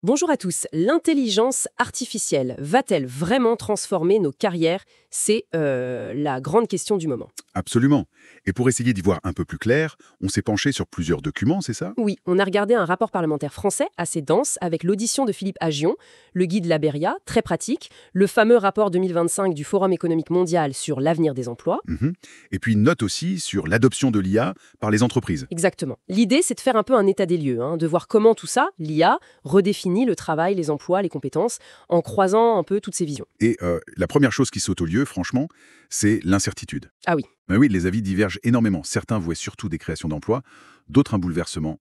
Bonjour à tous. L'intelligence artificielle va-t-elle vraiment transformer nos carrières? C'est la grande question du moment. Absolument. Et pour essayer d'y voir un peu plus clair, on s'est penché sur plusieurs documents, c'est ça? Oui, on a regardé un rapport parlementaire français assez dense avec l'audition de Philippe Aghion, le guide Laberia, très pratique, le fameux rapport 2025 du Forum économique mondial sur l'avenir des emplois. Mhm. Et puis note aussi sur l'adoption de l'IA par les entreprises. Exactement. L'idée, c'est de faire un peu un état des lieux, de voir comment tout ça, l'IA, redéfinit le travail, les emplois, les compétences, en croisant un peu toutes ces visions. Et la première chose qui saute au lieu, franchement, c'est l'incertitude. Ah oui. Ben oui, les avis divergent énormément. Certains voient surtout des créations d'emplois, d'autres un bouleversement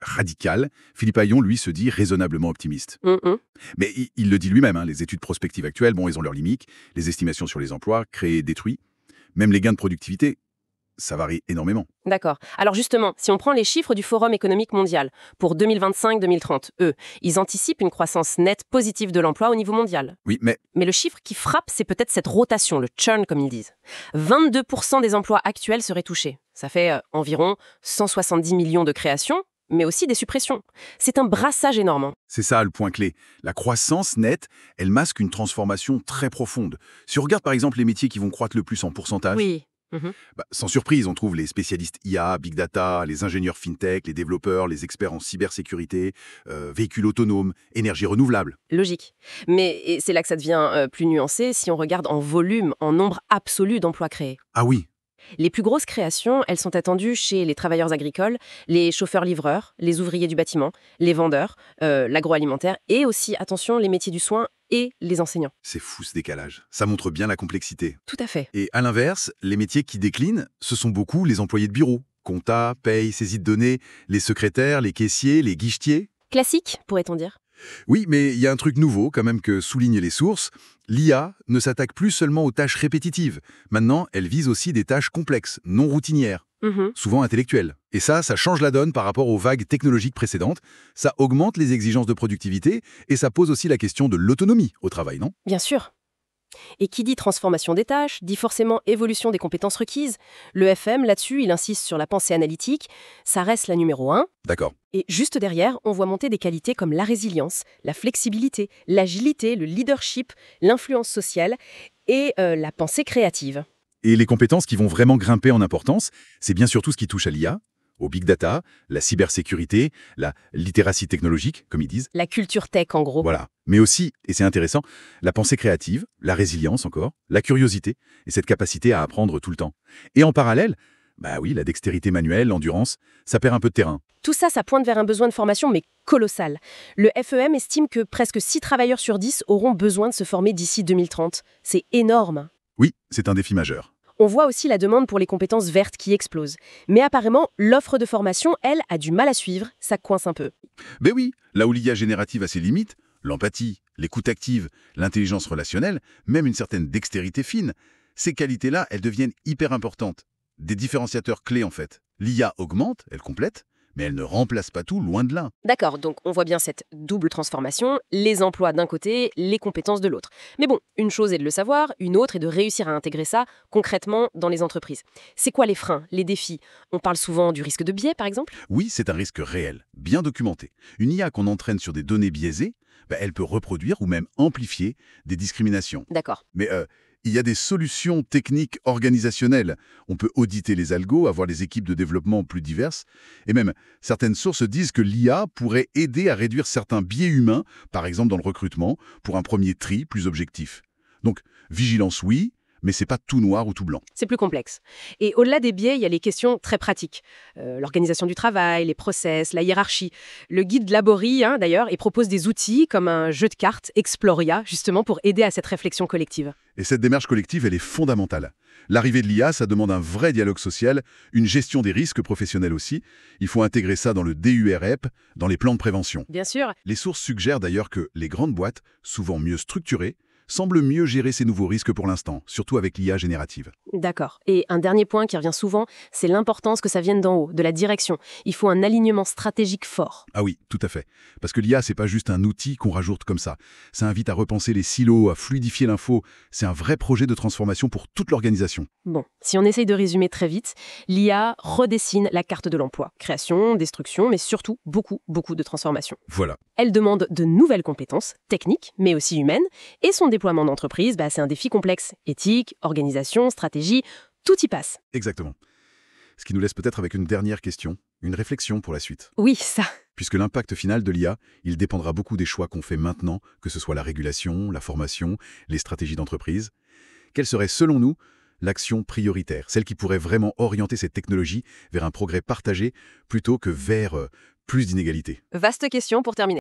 radical. Philippe Aghion, lui, se dit raisonnablement optimiste. Hum. Mais il le dit lui-même, hein, les études prospectives actuelles, bon, elles ont leurs limites, les estimations sur les emplois, créés et détruits, même les gains de productivité, ça varie énormément. D'accord. Alors justement, si on prend les chiffres du Forum économique mondial pour 2025-2030, eux, ils anticipent une croissance nette positive de l'emploi au niveau mondial. Oui, mais Mais le chiffre qui frappe, c'est peut-être cette rotation, le churn comme ils disent. 22% des emplois actuels seraient touchés. Ça fait environ 170 millions de créations, mais aussi des suppressions. C'est un brassage énorme. c'est ça le point clé. La croissance nette, elle masque une transformation très profonde. Si on regarde par exemple les métiers qui vont croître le plus en pourcentage, Oui. Mhm. sans surprise, on trouve les spécialistes IA, Big Data, les ingénieurs FinTech, les développeurs, les experts en cybersécurité, véhicules autonomes, énergie renouvelable. Logique. Mais et c'est là que ça devient plus nuancé si on regarde en volume, en nombre absolu d'emplois créés. Ah oui, Les plus grosses créations, elles sont attendues chez les travailleurs agricoles, les chauffeurs-livreurs, les ouvriers du bâtiment, les vendeurs, l'agroalimentaire et aussi, attention, les métiers du soin et les enseignants. c'est fou ce décalage. Ça montre bien la complexité. Tout à fait. Et à l'inverse, les métiers qui déclinent, ce sont beaucoup les employés de bureau. Compta, paye, saisie de données, les secrétaires, les caissiers, les guichetiers. Classique, pourrait-on dire. Oui, mais il y a un truc nouveau quand même que soulignent les sources. L'IA ne s'attaque plus seulement aux tâches répétitives. Maintenant, elle vise aussi des tâches complexes, non routinières, Mhm. souvent intellectuelles. Et ça change la donne par rapport aux vagues technologiques précédentes. Ça augmente les exigences de productivité et ça pose aussi la question de l'autonomie au travail, non? Bien sûr. Et qui dit transformation des tâches, dit forcément évolution des compétences requises. Le FM, là-dessus, il insiste sur la pensée analytique. Ça reste la numéro 1. D'accord. Et juste derrière, on voit monter des qualités comme la résilience, la flexibilité, l'agilité, le leadership, l'influence sociale et la pensée créative. Et les compétences qui vont vraiment grimper en importance, c'est bien sûr tout ce qui touche à l'IA, au big data, la cybersécurité, la littératie technologique, comme ils disent. La culture tech, en gros. Voilà. Mais aussi, et c'est intéressant, la pensée créative, la résilience encore, la curiosité et cette capacité à apprendre tout le temps. Et en parallèle, bah oui, la dextérité manuelle, l'endurance, ça perd un peu de terrain. Tout ça, ça pointe vers un besoin de formation, mais colossal. Le FEM estime que presque 6 travailleurs sur 10 auront besoin de se former d'ici 2030. C'est énorme. Oui, c'est un défi majeur. On voit aussi la demande pour les compétences vertes qui explose. Mais apparemment, l'offre de formation, elle, a du mal à suivre, ça coince un peu. Ben oui, là où l'IA générative a ses limites, l'empathie, l'écoute active, l'intelligence relationnelle, même une certaine dextérité fine, ces qualités-là, elles deviennent hyper importantes. Des différenciateurs clés en fait. L'IA augmente, elle complète, mais elle ne remplace pas tout, loin de là. D'accord, donc on voit bien cette double transformation, les emplois d'un côté, les compétences de l'autre. Mais bon, une chose est de le savoir, une autre est de réussir à intégrer ça concrètement dans les entreprises. C'est quoi les freins, les défis? On parle souvent du risque de biais, par exemple? Oui, c'est un risque réel, bien documenté. Une IA qu'on entraîne sur des données biaisées, elle peut reproduire ou même amplifier des discriminations. D'accord. Mais il y a des solutions techniques organisationnelles. On peut auditer les algos, avoir des équipes de développement plus diverses. Et même, certaines sources disent que l'IA pourrait aider à réduire certains biais humains, par exemple dans le recrutement, pour un premier tri plus objectif. Donc, vigilance oui, mais c'est pas tout noir ou tout blanc. C'est plus complexe. Et au-delà des biais, il y a les questions très pratiques. L'organisation du travail, les process, la hiérarchie. Le guide Labori, d'ailleurs, il propose des outils comme un jeu de cartes, Exploria, justement pour aider à cette réflexion collective. Et cette démarche collective, elle est fondamentale. L'arrivée de l'IA, ça demande un vrai dialogue social, une gestion des risques professionnels aussi. Il faut intégrer ça dans le DUREP, dans les plans de prévention. Bien sûr. Les sources suggèrent d'ailleurs que les grandes boîtes, souvent mieux structurées, semblent mieux gérer ces nouveaux risques pour l'instant, surtout avec l'IA générative. D'accord. Et un dernier point qui revient souvent, c'est l'importance que ça vienne d'en haut, de la direction. Il faut un alignement stratégique fort. Ah oui, tout à fait. Parce que l'IA, c'est pas juste un outil qu'on rajoute comme ça. Ça invite à repenser les silos, à fluidifier l'info. C'est un vrai projet de transformation pour toute l'organisation. Bon, si on essaye de résumer très vite, l'IA redessine la carte de l'emploi. Création, destruction, mais surtout beaucoup de transformation. Voilà. Elle demande de nouvelles compétences, techniques, mais aussi humaines, et son déploiement d'entreprise, c'est un défi complexe. Éthique, organisation, stratégie, tout y passe. Exactement. Ce qui nous laisse peut-être avec une dernière question, une réflexion pour la suite. Oui, ça. Puisque l'impact final de l'IA, il dépendra beaucoup des choix qu'on fait maintenant, que ce soit la régulation, la formation, les stratégies d'entreprise. Quelle serait, selon nous, l'action prioritaire, celle qui pourrait vraiment orienter cette technologie vers un progrès partagé plutôt que vers plus d'inégalités? Vaste question pour terminer.